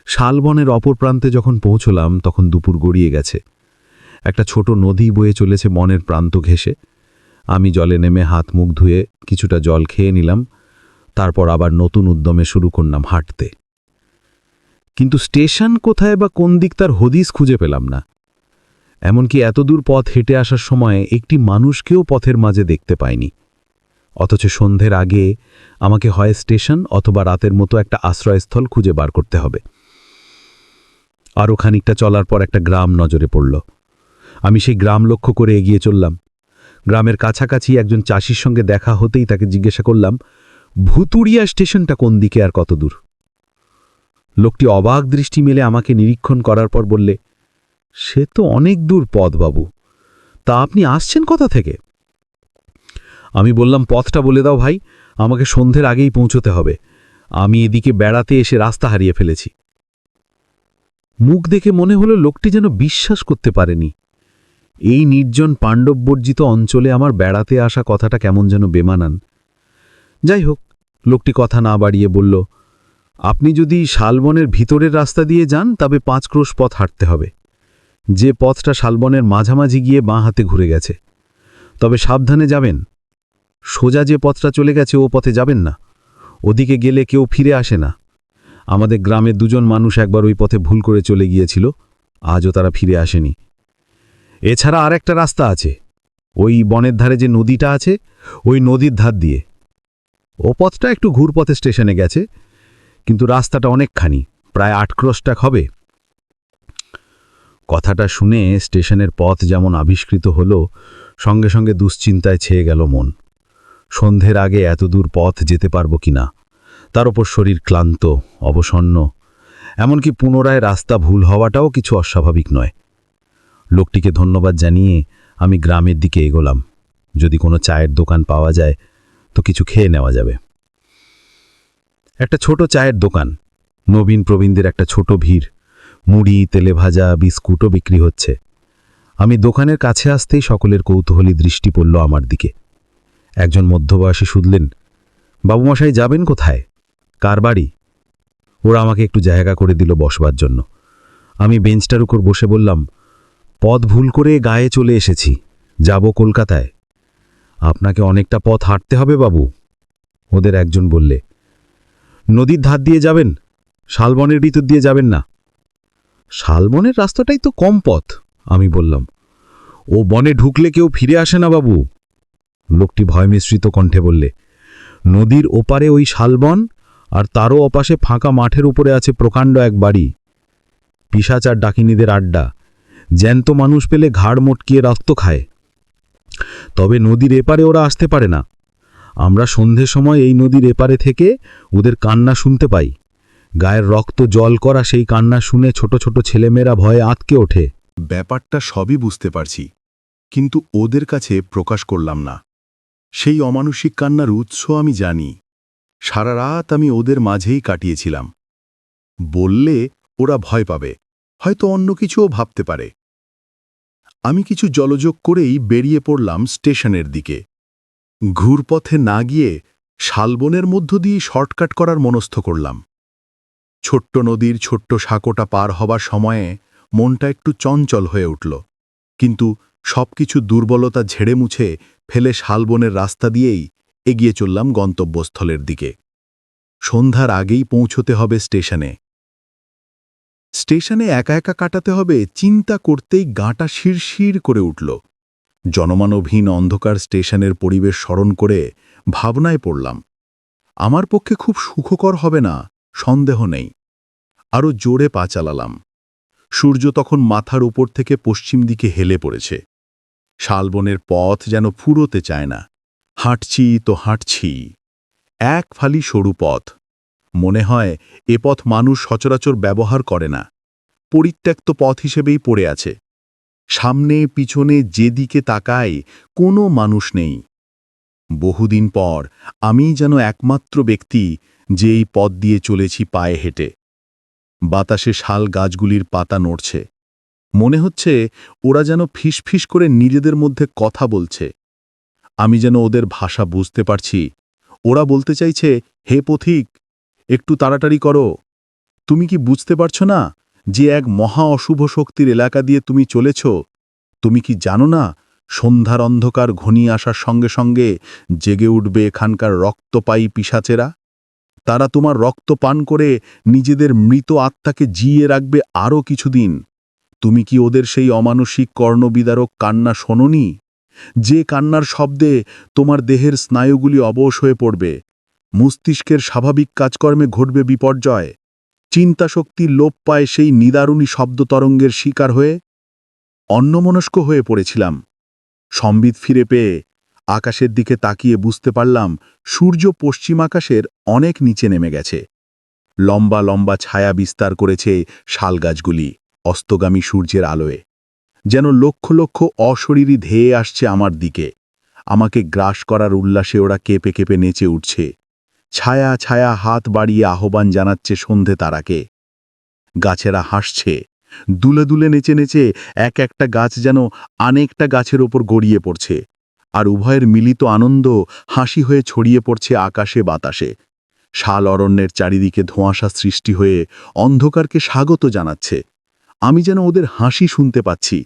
শালবনের অপর প্রান্তে যখন পৌঁছলাম তখন দুপুর গড়িয়ে গেছে। একটা ছোট নদী বয়ে চলেছে বনের প্রান্ত ঘেঁষে। আমি জলে নেমে হাত মুখ ধুয়ে কিছুটা জল খেয়ে নিলাম। তারপর আবার নতুন উদ্যমে শুরু করলাম হাঁটতে। কিন্তু স্টেশন কোথায় বা কোন দিক তার হদিস খুঁজে পেলাম না। এমনকি এতদূর পথ হেঁটে আসার সময় একটি মানুষকেও পথের মাঝে দেখতে পাইনি। অথচ সন্ধ্যের আগে আমাকে হয় স্টেশন অথবা রাতের মতো একটা আশ্রয়স্থল খুঁজে বার করতে হবে। আরও খানিকটা চলার পর একটা গ্রাম নজরে পড়ল। আমি সেই গ্রাম লক্ষ্য করে এগিয়ে চললাম। গ্রামের কাছাকাছি একজন চাষির সঙ্গে দেখা হতেই তাকে জিজ্ঞাসা করলাম, ভুতুড়িয়া স্টেশনটা কোন দিকে আর কত দূর? লোকটি অবাক দৃষ্টি মেলে আমাকে নিরীক্ষণ করার পর বললে, সে তো অনেক দূর পথ বাবু, তা আপনি আসছেন কোথা থেকে? আমি বললাম, পথটা বলে দাও ভাই, আমাকে সন্ধ্যের আগেই পৌঁছতে হবে। আমি এদিকে বেড়াতে এসে রাস্তা হারিয়ে ফেলেছি। মুখ দেখে মনে হলো লোকটি যেন বিশ্বাস করতে পারেনি। এই নির্জন পাণ্ডববর্জিত অঞ্চলে আমার বেড়াতে আসা কথাটা কেমন যেন বেমানান। যাই হোক, লোকটি কথা না বাড়িয়ে বলল, আপনি যদি শালবনের ভিতরের রাস্তা দিয়ে যান তবে 5 ক্রোশ পথ হাঁটতে হবে। যে পথটা শালবনের মাঝামাঝি গিয়ে বাঁ হাতে ঘুরে গেছে। তবে সাবধানে যাবেন, সোজা যে পথটা চলে গেছে ও পথে যাবেন না। ওদিকে গেলে কেউ ফিরে আসে না। আমাদের গ্রামের 2 জন মানুষ একবার ওই পথে ভুল করে চলে গিয়েছিল, আজও তারা ফিরে আসেনি। এছাড়া আর একটা রাস্তা আছে, ওই বনের ধারে যে নদীটা আছে, ওই নদীর ধার দিয়ে। ও পথটা একটু ঘুরপথে স্টেশনে গেছে, কিন্তু রাস্তাটা অনেকখানি, প্রায় 8 ক্রোশ হবে। কথাটা শুনে স্টেশনের পথ যেমন আবিষ্কৃত হলো, সঙ্গে সঙ্গে দুশ্চিন্তায় ছেয়ে গেল মন। সন্ধ্যের আগে এত দূর পথ যেতে পারব কিনা, তার ওপর শরীর ক্লান্ত, অবসন্ন, এমনকি পুনরায় রাস্তা ভুল হওয়াটাও কিছু অস্বাভাবিক নয়। লোকটিকে ধন্যবাদ জানিয়ে আমি গ্রামের দিকে এগোলাম। যদি কোনো চায়ের দোকান পাওয়া যায় তো কিছু খেয়ে নেওয়া যাবে। একটা ছোট চায়ের দোকান, নবীন প্রবীণদের একটা ছোট ভিড়, মুড়ি, তেলে ভাজা, বিস্কুটও বিক্রি হচ্ছে। আমি দোকানের কাছে আসতেই সকলের কৌতূহলী দৃষ্টি পড়ল আমার দিকে। একজন মধ্যবয়সী শুধলেন, বাবুমশাই যাবেন কোথায়? কার বাড়ি? ওরা আমাকে একটু জায়গা করে দিল বসবার জন্য। আমি বেঞ্চটার উপর বসে বললাম, পথ ভুল করে গায়ে চলে এসেছি, যাব কলকাতায়। আপনাকে অনেকটা পথ হাঁটতে হবে বাবু। ওদের একজন বললে, নদীর ধার দিয়ে যাবেন, শালবনের ভিতর দিয়ে যাবেন না। শালবনের রাস্তাটাই তো কম পথ, আমি বললাম। ও বনে ঢুকলে কেউ ফিরে আসে না বাবু। লোকটি ভয় মিশ্রিত কণ্ঠে বললে, নদীর ওপারে ওই শালবন, আর তারও অপাশে ফাঁকা মাঠের উপরে আছে প্রকাণ্ড এক বাড়ি। পিশাচ আর ডাকিনীদের আড্ডা, জ্যান্ত মানুষ পেলে ঘাড় মটকিয়ে রক্ত খায়। তবে নদীর এপারে ওরা আসতে পারে না। আমরা সন্ধ্যের সময় এই নদীর এপারে থেকে ওদের কান্না শুনতে পাই। গায়ের রক্ত জল করা সেই কান্না শুনে ছোট ছোট ছেলেমেয়েরা ভয়ে আঁতকে ওঠে। ব্যাপারটা সবই বুঝতে পারছি, কিন্তু ওদের কাছে প্রকাশ করলাম না। সেই অমানসিক কান্নার উৎস আমি জানি। সারা রাত আমি ওদের মাঝেই কাটিয়েছিলাম। বললে ওরা ভয় পাবে, হয়তো অন্য কিছুও ভাবতে পারে। আমি কিছু জলযোগ করেই বেরিয়ে পড়লাম স্টেশনের দিকে। ঘুরপথে না গিয়ে শালবনের মধ্য দিয়ে শর্টকাট করার মনস্থ করলাম। ছোট্ট নদীর ছোট্ট সাঁকোটা পার হবার সময়ে মনটা একটু চঞ্চল হয়ে উঠল, কিন্তু সবকিছু দুর্বলতা ঝেড়ে মুছে ফেলে শালবনের রাস্তা দিয়েই এগিয়ে চললাম গন্তব্যস্থলের দিকে। সন্ধ্যার আগেই পৌঁছতে হবে স্টেশনে। স্টেশনে একা একা কাটাতে হবে চিন্তা করতেই গাঁটা শিরশির করে উঠল। জনমানবহীন অন্ধকার স্টেশনের পরিবেশ স্মরণ করে ভাবনায় পড়লাম। আমার পক্ষে খুব সুখকর হবে না, সন্দেহ নেই। আরও জোরে পা চালালাম। সূর্য তখন মাথার উপর থেকে পশ্চিম দিকে হেলে পড়েছে। শালবনের পথ যেন ফুরোতে চায় না। হাঁটছি তো হাঁটছি, এক ফালি সরু পথ। মনে হয় এ পথ মানুষ সচরাচর ব্যবহার করে না, পরিত্যক্ত পথ হিসেবেই পড়ে আছে। সামনে পিছনে যেদিকে তাকাই কোনো মানুষ নেই। বহুদিন পর আমি যেন একমাত্র ব্যক্তি যে এই পথ দিয়ে চলেছি পায়ে হেঁটে। বাতাসে শাল গাছগুলির পাতা নড়ছে। মনে হচ্ছে ওরা যেন ফিসফিস করে নিজেদের মধ্যে কথা বলছে। আমি যেন ওদের ভাষা বুঝতে পারছি। ওরা বলতে চাইছে, হে পথিক, একটু তাড়াতাড়ি করো। তুমি কি বুঝতে পারছো না যে এক মহা অশুভ শক্তির এলাকা দিয়ে তুমি চলেছ? তুমি কি জানো না সন্ধ্যার অন্ধকার ঘনিয়ে আসার সঙ্গে সঙ্গে জেগে উঠবে এখানকার রক্তপায়ী পিশাচেরা? তারা তোমার রক্ত পান করে নিজেদের মৃত আত্মাকে জিয়ে রাখবে আরও কিছুদিন। তুমি কি ওদের সেই অমানসিক কর্ণবিদারক কান্না শোনোনি, যে কান্নার শব্দে তোমার দেহের স্নায়ুগুলি অবশ হয়ে পড়বে, মস্তিষ্কের স্বাভাবিক কাজকর্মে ঘটবে বিপর্যয়, চিন্তাশক্তি লোপ পায় সেই নিদারুণী শব্দতরঙ্গের শিকার হয়ে? অন্যমনস্ক হয়ে পড়েছিলাম। সম্বিত ফিরে পেয়ে আকাশের দিকে তাকিয়ে বুঝতে পারলাম সূর্য পশ্চিম আকাশের অনেক নিচে নেমে গেছে। লম্বা লম্বা ছায়া বিস্তার করেছে শালগাছগুলি অস্তগামী সূর্যের আলোয়, যেন লক্ষ লক্ষ অশরীরী ধেয়ে আসছে আমার দিকে। আমাকে গ্রাস করার উল্লাসে ওরা কেঁপে কেঁপে নেচে উঠছে। ছায়া ছায়া হাত বাড়িয়ে আহ্বান জানাচ্ছে সন্ধে তারাকে। গাছেরা হাসছে, দুলে দুলে নেচে নেচে এক একটা গাছ যেন অনেকটা গাছের ওপর গড়িয়ে পড়ছে, আর উভয়ের মিলিত আনন্দ হাসি হয়ে ছড়িয়ে পড়ছে আকাশে বাতাসে। শাল অরণ্যের চারিদিকে ধোঁয়াশা সৃষ্টি হয়ে অন্ধকারকে স্বাগত জানাচ্ছে। আমি যেন ওদের হাসি শুনতে পাচ্ছি।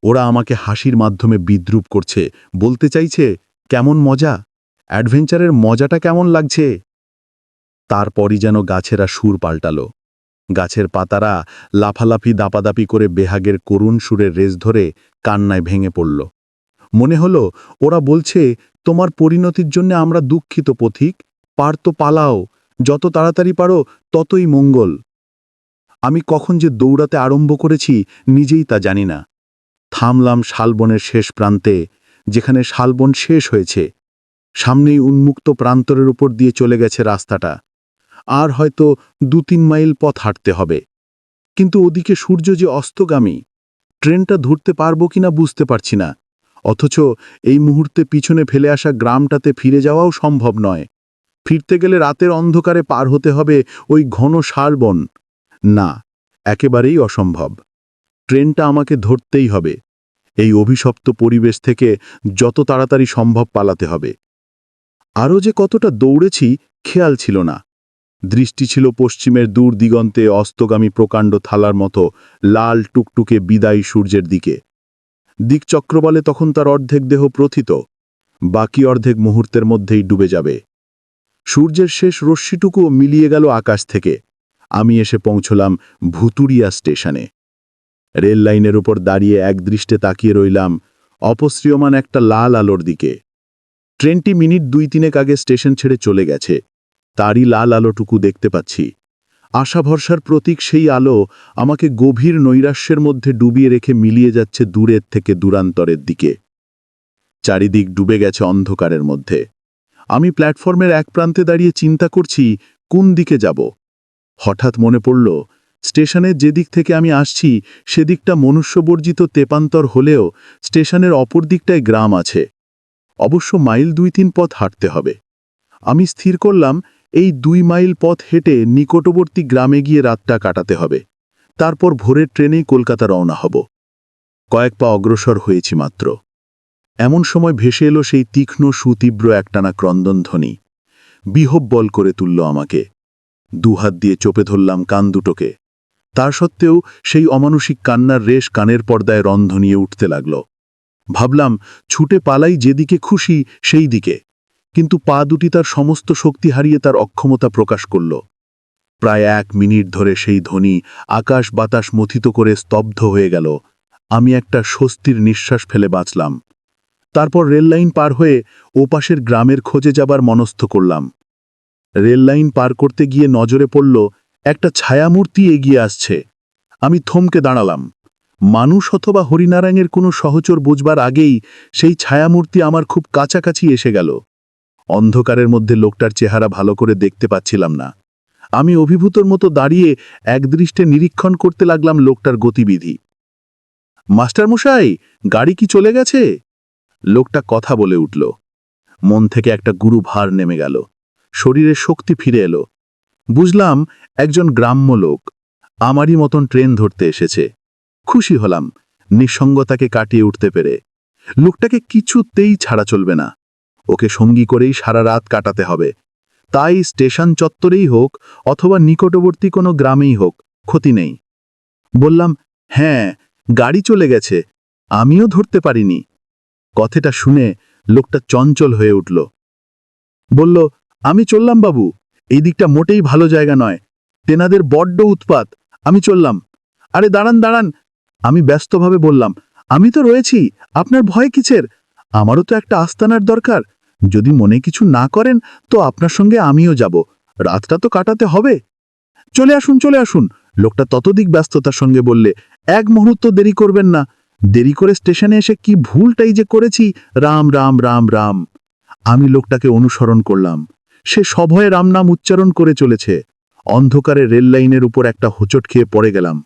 ওরা আমাকে হাসির মাধ্যমে বিদ্রূপ করছে, বলতে চাইছে, কেমন মজা, অ্যাডভেঞ্চারের মজাটা কেমন লাগছে। তারপরই যেন গাছেরা সুর পাল্টালো। গাছের পাতারা লাফালাফি দাপাদাপি করে বেহাগের করুণ সুরের রেস ধরে কান্নায় ভেঙে পড়ল। মনে হলো ওরা বলছে, তোমার পরিণতির জন্য আমরা দুঃখিত পথিক, পারতো পালাও, যত তাড়াতাড়ি পারো ততই মঙ্গল। আমি কখন যে দৌড়াতে আরম্ভ করেছি নিজেই তা জানি না। থামলাম শালবনের শেষ প্রান্তে, যেখানে শালবন শেষ হয়েছে। সামনেই উন্মুক্ত প্রান্তরের উপর দিয়ে চলে গেছে রাস্তাটা। আর হয়তো 2-3 মাইল পথ হাঁটতে হবে। কিন্তু ওদিকে সূর্য যে অস্তগামী, ট্রেনটা ধরতে পারবো কিনা বুঝতে পারছি না। অথচ এই মুহূর্তে পিছনে ফেলে আসা গ্রামটাতে ফিরে যাওয়াও সম্ভব নয়। ফিরতে গেলে রাতের অন্ধকারে পার হতে হবে ওই ঘন শালবন। না, একেবারেই অসম্ভব। ট্রেনটা আমাকে ধরতেই হবে। এই অভিশপ্ত পরিবেশ থেকে যত তাড়াতাড়ি সম্ভব পালাতে হবে। আরও যে কতটা দৌড়েছি খেয়াল ছিল না। দৃষ্টি ছিল পশ্চিমের দূর দিগন্তে অস্তগামী প্রকাণ্ড থালার মতো লাল টুকটুকে বিদায়ী সূর্যের দিকে। দিকচক্র বলে তখন তার অর্ধেক দেহ প্রথিত, বাকি অর্ধেক মুহূর্তের মধ্যেই ডুবে যাবে। সূর্যের শেষ রশ্মিটুকুও মিলিয়ে গেল আকাশ থেকে। আমি এসে পৌঁছলাম ভুতুড়িয়া স্টেশনে। রেল লাইনের উপর দাঁড়িয়ে একদৃষ্টে তাকিয়ে রইলাম অপসৃয়মান একটা লাল আলোর দিকে। ট্রেনটি মিনিট 2-3 আগে স্টেশন ছেড়ে চলে গেছে, তারই লাল আলোটুকু দেখতে পাচ্ছি। আশা ভরসার প্রতীক সেই আলো আমাকে গভীর নৈরাশ্যের মধ্যে ডুবিয়ে রেখে মিলিয়ে যাচ্ছে দূরের থেকে দূরান্তরের দিকে। চারিদিক ডুবে গেছে অন্ধকারের মধ্যে। আমি প্ল্যাটফর্মের এক প্রান্তে দাঁড়িয়ে চিন্তা করছি কোন দিকে যাব। হঠাৎ মনে পড়ল, স্টেশনের যেদিক থেকে আমি আসছি সেদিকটা মনুষ্যবর্জিত তেপান্তর হলেও স্টেশনের অপর দিকটায় গ্রাম আছে। অবশ্য মাইল 2-3 পথ হাঁটতে হবে। আমি স্থির করলাম এই 2 মাইল পথ হেঁটে নিকটবর্তী গ্রামে গিয়ে রাতটা কাটাতে হবে। তারপর ভোরের ট্রেনেই কলকাতা রওনা হব। কয়েক পা অগ্রসর হয়েছি মাত্র, এমন সময় ভেসে এলো সেই তীক্ষ্ণ সুতীব্র একটানা ক্রন্দনধ্বনি। বিহ্বল করে তুলল আমাকে। দুহাত দিয়ে চেপে ধরলাম কান দুটোকে। তার সত্ত্বেও সেই অমানুষিক কান্নার রেশ কানের পর্দায় রন্ধনিয়ে উঠতে লাগল। ভাবলাম ছুটে পালাই যেদিকে খুশি সেই দিকে, কিন্তু পা দুটি তার সমস্ত শক্তি হারিয়ে তার অক্ষমতা প্রকাশ করল। প্রায় 1 মিনিট ধরে সেই ধ্বনি আকাশ বাতাস মথিত করে স্তব্ধ হয়ে গেল। আমি একটা স্বস্তির নিঃশ্বাস ফেলে বাঁচলাম। তারপর রেললাইন পার হয়ে ওপাশের গ্রামের খোঁজে যাবার মনস্থ করলাম। রেললাইন পার করতে গিয়ে নজরে পড়ল একটা ছায়ামূর্তি এগিয়ে আসছে। আমি থমকে দাঁড়ালাম। মানুষ অথবা হরিনারায়ণের কোনো সহচর বুঝবার আগেই সেই ছায়ামূর্তি আমার খুব কাছাকাছি এসে গেল। অন্ধকারের মধ্যে লোকটার চেহারা ভালো করে দেখতে পাচ্ছিলাম না। আমি অভিভূতর মতো দাঁড়িয়ে একদৃষ্টে নিরীক্ষণ করতে লাগলাম লোকটার গতিবিধি। মাস্টারমশাই, গাড়ি কি চলে গেছে? লোকটা কথা বলে উঠল। মন থেকে একটা গুরু ভার নেমে গেল, শরীরে শক্তি ফিরে এলো। বুঝলাম একজন গ্রাম্য লোক আমারই মতন ট্রেন ধরতে এসেছে। খুশি হলাম নিঃসঙ্গতাকে কাটিয়ে উঠতে পেরে। লোকটাকে কিছুতেই ছাড়া চলবে না, ওকে সঙ্গী করেই সারা রাত কাটাতে হবে। তাই স্টেশন চত্বরেই হোক অথবা নিকটবর্তী কোনো গ্রামেই হোক, ক্ষতি নেই। বললাম, হ্যাঁ, গাড়ি চলে গেছে, আমিও ধরতে পারিনি। কথাটা শুনে লোকটা চঞ্চল হয়ে উঠল। বলল, আমি চললাম বাবু, এই দিকটা মোটেই ভালো জায়গা নয়, তেনাদের বড্ড উৎপাত। আমি চললাম। আরে দাঁড়ান দাঁড়ান, আমি ব্যস্তভাবে বললাম, আমি তো রয়েছি, আপনার ভয় কিসের? আমারও তো একটা আস্তানার দরকার। যদি মনে কিছু না করেন তো আপনার সঙ্গে আমিও যাব, রাতটা তো কাটাতে হবে। চলে আসুন চলে আসুন, লোকটা ততোধিক ব্যস্ততার সঙ্গে বললে। এক মুহূর্ত দেরি করবেন না, দেরি করে স্টেশনে এসে কি ভুলটাই যে করেছি। রাম রাম রাম রাম। আমি লোকটাকে অনুসরণ করলাম। সে সভয়ে রাম নাম উচ্চারণ করে চলেছে। অন্ধকারে রেল লাইনের উপর একটা হোঁচট খেয়ে পড়ে গেলাম।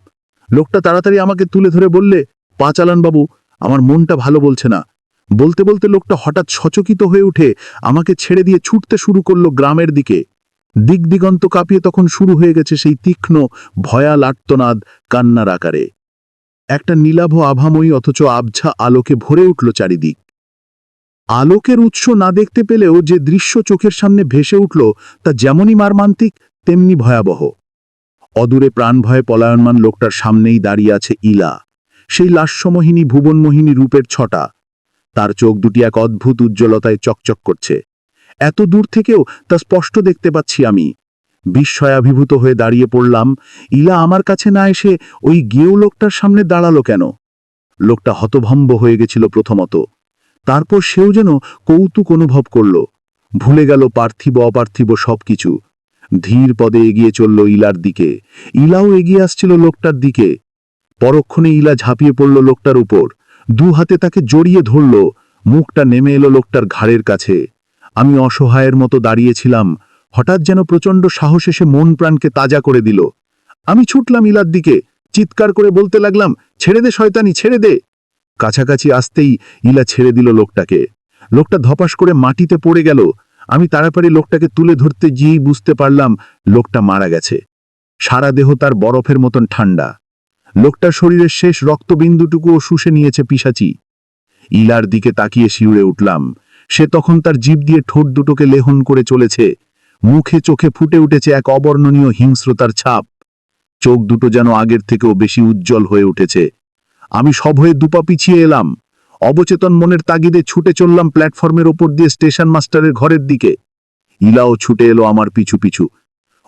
লোকটা তাড়াতাড়ি আমাকে তুলে ধরে বললে, পা চালান বাবু, আমার মনটা ভালো বলছে না। বলতে বলতে লোকটা হঠাৎ সচকিত হয়ে উঠে আমাকে ছেড়ে দিয়ে ছুটতে শুরু করলো গ্রামের দিকে। দিক দিগন্ত কাঁপিয়ে তখন শুরু হয়ে গেছে সেই তীক্ষ্ণ ভয়াল আর্তনাদ কান্নার আকারে। একটা নীলাভ আভাময়ী অথচ আবছা আলোকে ভরে উঠল চারিদিক। আলোকের উৎস না দেখতে পেলেও যে দৃশ্য চোখের সামনে ভেসে উঠল তা যেমনই মারমান্তিক তেমনি ভয়াবহ। অদূরে প্রাণভয়ে পলায়নমান লোকটার সামনেই দাঁড়িয়ে আছে ইলা, সেই লাস্যমোহিনী ভুবনমোহিনী রূপের ছটা। তার চোখ দুটি এক অদ্ভুত উজ্জ্বলতায় চকচক করছে। এত দূর থেকেও তা স্পষ্ট দেখতে পাচ্ছি আমি। বিস্ময়াভিভূত হয়ে দাঁড়িয়ে পড়লাম। ইলা আমার কাছে না এসে ওই গেঁয়ো লোকটার সামনে দাঁড়ালো কেন? লোকটা হতভম্ব হয়ে গেছিল প্রথমত, তারপর সেও যেন কৌতুক অনুভব করল, ভুলে গেল পার্থিব অপার্থিব সবকিছু। ধীর পদে এগিয়ে চলল ইলার দিকে। ইলাও এগিয়ে আসছিল লোকটার দিকে। পরক্ষণে ইলা ঝাঁপিয়ে পড়ল লোকটার উপর, দু হাতে তাকে জড়িয়ে ধরল। মুখটা নেমে এলো লোকটার ঘাড়ের কাছে। আমি অসহায়ের মতো দাঁড়িয়েছিলাম। হঠাৎ যেন প্রচণ্ড সাহস এসে মন প্রাণকে তাজা করে দিল। আমি ছুটলাম ইলার দিকে, চিৎকার করে বলতে লাগলাম, ছেড়ে দে শয়তানি, ছেড়ে দে। কাছাকাছি আসতেই ইলা ছেড়ে দিল লোকটাকে। লোকটা ধপাস করে মাটিতে পড়ে গেল। আমি তাড়াতাড়ি লোকটাকে তুলে ধরতে গিয়েই বুঝতে পারলাম লোকটা মারা গেছে। সারা দেহ তার বরফের মতন ঠান্ডা। লোকটার শরীরের শেষ রক্তবিন্দুটুকুও শুষে নিয়েছে পিশাচি। ইলার দিকে তাকিয়ে শিউরে উঠলাম। সে তখন তার জিভ দিয়ে ঠোঁট দুটোকে লেহন করে চলেছে। মুখে চোখে ফুটে উঠেছে এক অবর্ণনীয় হিংস্রতার ছাপ। চোখ দুটো যেন আগের থেকেও বেশি উজ্জ্বল হয়ে উঠেছে। আমি সভয়ে দুপা পিছিয়ে এলাম। অবচেতন মনের তাগিদে ছুটে চললাম প্ল্যাটফর্মের ওপর দিয়ে স্টেশন মাস্টারের ঘরের দিকে। ইলাও ছুটে এলো আমার পিছু পিছু।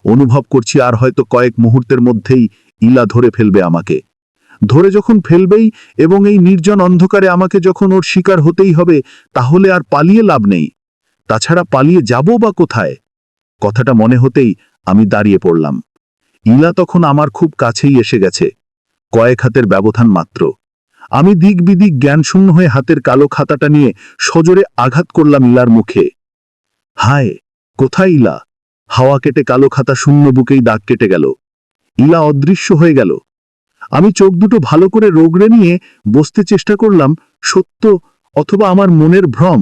অনুভব করছি আর হয়তো কয়েক মুহূর্তের মধ্যেই ইলা ধরে ফেলবে আমাকে। ধরে যখন ফেলবেই এবং এই নির্জন অন্ধকারে আমাকে যখন ওর শিকার হতেই হবে, তাহলে আর পালিয়ে লাভ নেই। তাছাড়া পালিয়ে যাব বা কোথায়? কথাটা মনে হতেই আমি দাঁড়িয়ে পড়লাম। ইলা তখন আমার খুব কাছেই এসে গেছে, কয়েক হাতের ব্যবধান মাত্র। আমি দিক বিদিক জ্ঞানশূন্য হয়ে হাতের কালো খাতাটা নিয়ে সজোরে আঘাত করলাম ইলার মুখে। হায়, কোথায় ইলা? হাওয়া কেটে কালো খাতা শূন্য বুকেই দাগ কেটে গেল। ইলা অদৃশ্য হয়ে গেল। আমি চোখ দুটো ভালো করে রোগড়ে নিয়ে বসতে চেষ্টা করলাম, সত্য অথবা আমার মনের ভ্রম।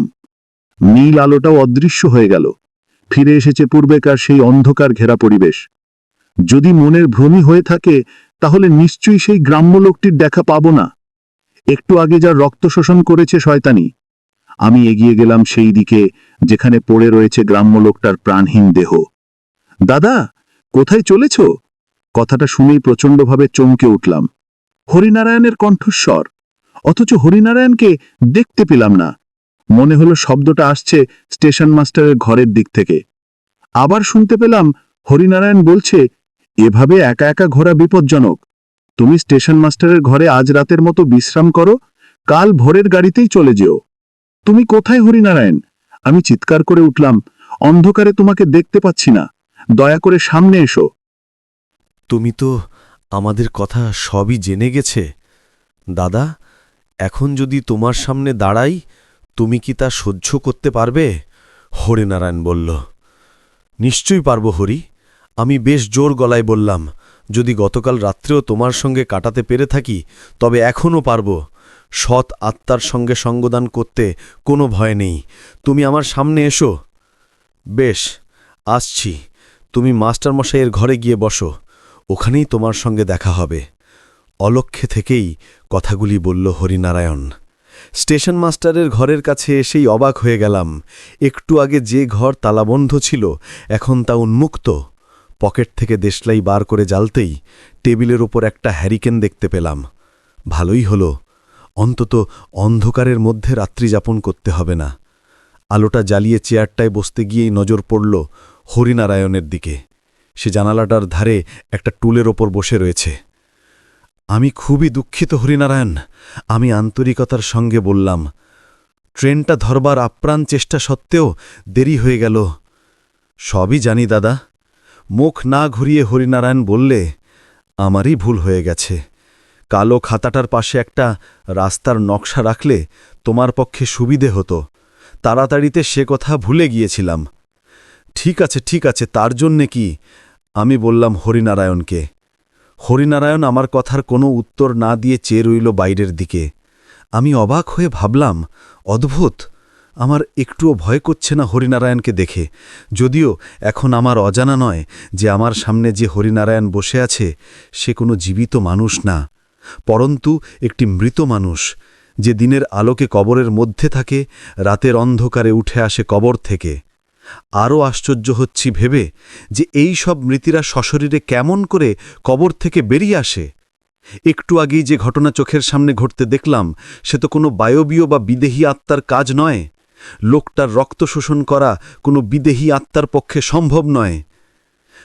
নীল আলোটাও অদৃশ্য হয়ে গেল। ফিরে এসেছে পূর্বেকার সেই অন্ধকার ঘেরা পরিবেশ। যদি মনের ভ্রমই হয়ে থাকে তাহলে নিশ্চয়ই সেই গ্রাম্য লোকটির দেখা পাব না। একটু আগে যার রক্ত শোষণ করেছে শয়তানি। আমি এগিয়ে গেলাম সেই দিকে যেখানে পড়ে রয়েছে গ্রাম্য লোকটার প্রাণহীন দেহ। দাদা, কোথায় চলেছ? কথাটা শুনেই প্রচণ্ডভাবে চমকে উঠলাম। হরিনারায়ণের কণ্ঠস্বর, অথচ হরিনারায়ণকে দেখতে পেলাম না। মনে হলো শব্দটা আসছে স্টেশন মাস্টারের ঘরের দিক থেকে। আবার শুনতে পেলাম হরিনারায়ণ বলছে, এভাবে একা একা ঘোরা বিপজ্জনক। তুমি স্টেশন মাস্টারের ঘরে আজ রাতের মতো বিশ্রাম করো, কাল ভোরের গাড়িতেই চলে যেও। তুমি কোথায় হরিনারায়ণ? আমি চিৎকার করে উঠলাম, অন্ধকারে তোমাকে দেখতে পাচ্ছি না, দয়া করে সামনে এসো। তুমি তো আমাদের কথা সবই জেনে গেছে দাদা। এখন যদি তোমার সামনে দাঁড়াই, তুমি কি তা সহ্য করতে পারবে? হরিনারায়ণ বলল। নিশ্চয়ই পারব হরি। আমি বেশ জোর গলায় বললাম, যদি গতকাল রাত্রেও তোমার সঙ্গে কাটাতে পেরে থাকি তবে এখনও পারব। সৎ আত্মার সঙ্গে সঙ্গদান করতে কোনো ভয় নেই। তুমি আমার সামনে এসো। বেশ, আসছি। তুমি মাস্টারমশাইয়ের ঘরে গিয়ে বসো, ওখানেই তোমার সঙ্গে দেখা হবে। অলক্ষ্যে থেকেই কথাগুলি বলল হরিনারায়ণ। স্টেশন মাস্টারের ঘরের কাছে এসেই অবাক হয়ে গেলাম। একটু আগে যে ঘর তালাবন্ধ ছিল এখন তা উন্মুক্ত। পকেট থেকে দেশলাই বার করে জ্বালতেই টেবিলের ওপর একটা হ্যারিকেন দেখতে পেলাম। ভালোই হলো, অন্তত অন্ধকারের মধ্যে রাত্রি যাপন করতে হবে না। আলোটা জ্বালিয়ে চেয়ারটায় বসতে গিয়েই নজর পড়ল হরিনারায়ণের দিকে। সে জানালাটার ধারে একটা টুলের ওপর বসে রয়েছে। আমি খুবই দুঃখিত হরিনারায়ণ, আমি আন্তরিকতার সঙ্গে বললাম। ট্রেনটা ধরবার আপ্রাণ চেষ্টা সত্ত্বেও দেরি হয়ে গেল। সবই জানি দাদা। মুখ না ঘুরিয়ে হরিনারায়ণ বললে, আমারই ভুল হয়ে গেছে। কালো খাতাটার পাশে একটা রাস্তার নকশা রাখলে তোমার পক্ষে সুবিধে হতো। তাড়াতাড়িতে সে কথা ভুলে গিয়েছিলাম। ঠিক আছে, তার জন্যে কি? আমি বললাম হরিনারায়ণকে। হরিনারায়ণ আমার কথার কোনো উত্তর না দিয়ে চেয়ে রইল বাইরের দিকে। আমি অবাক হয়ে ভাবলাম, অদ্ভুত, আমার একটুও ভয় করছে না হরিনারায়ণকে দেখে। যদিও এখন আমার অজানা নয় যে আমার সামনে যে হরিনারায়ণ বসে আছে সে কোনো জীবিত মানুষ না, পরন্তু একটি মৃত মানুষ, যে দিনের আলোকে কবরের মধ্যে থাকে, রাতের অন্ধকারে উঠে আসে কবর থেকে। আরও আশ্চর্য হচ্ছি ভেবে যে এই সব মৃতীরা সশরীরে কেমন করে কবর থেকে বেরিয়ে আসে। একটু আগেই যে ঘটনা চোখের সামনে ঘটতে দেখলাম সে তো কোনো বায়বীয় বা বিদেহী আত্মার কাজ নয়। লোকটার রক্ত শোষণ করা কোনো বিদেহী আত্মার পক্ষে সম্ভব নয়।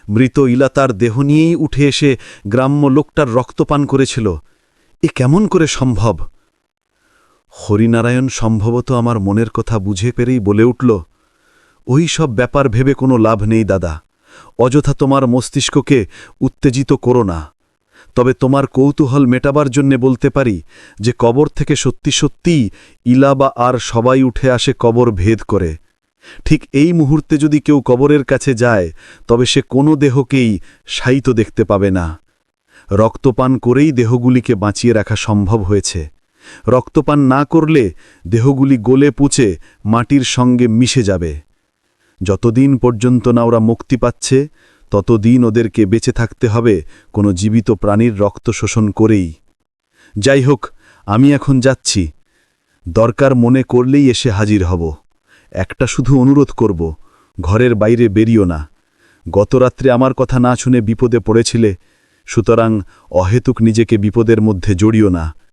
মৃত ইলা তার দেহ নিয়েই উঠে এসে গ্রাম্য লোকটার রক্তপান করেছিল। এ কেমন করে সম্ভব? হরিনারায়ণ সম্ভবত আমার মনের কথা বুঝে পেরেই বলে উঠল, ওই সব ব্যাপার ভেবে কোনো লাভ নেই দাদা। অযথা তোমার মস্তিষ্ককে উত্তেজিত করো না। তবে তোমার কৌতূহল মেটাবার জন্যে বলতে পারি যে কবর থেকে সত্যি সত্যিই ইলা বা আর সবাই উঠে আসে কবর ভেদ করে। ঠিক এই মুহূর্তে যদি কেউ কবরের কাছে যায় তবে সে কোনো দেহকেই শায়িত দেখতে পাবে না। রক্তপান করেই দেহগুলিকে বাঁচিয়ে রাখা সম্ভব হয়েছে। রক্তপান না করলে দেহগুলি গলে পুঁচে মাটির সঙ্গে মিশে যাবে। যতদিন পর্যন্ত না ওরা মুক্তি পাচ্ছে ততদিন ওদেরকে বেঁচে থাকতে হবে কোনো জীবিত প্রাণীর রক্ত শোষণ করেই। যাই হোক, আমি এখন যাচ্ছি। দরকার মনে করলেই এসে হাজির হব। একটা শুধু অনুরোধ করব, ঘরের বাইরে বেরিও না। গতরাত্রে আমার কথা না শুনে বিপদে পড়েছিলে, সুতরাং অহেতুক নিজেকে বিপদের মধ্যে জড়িও না।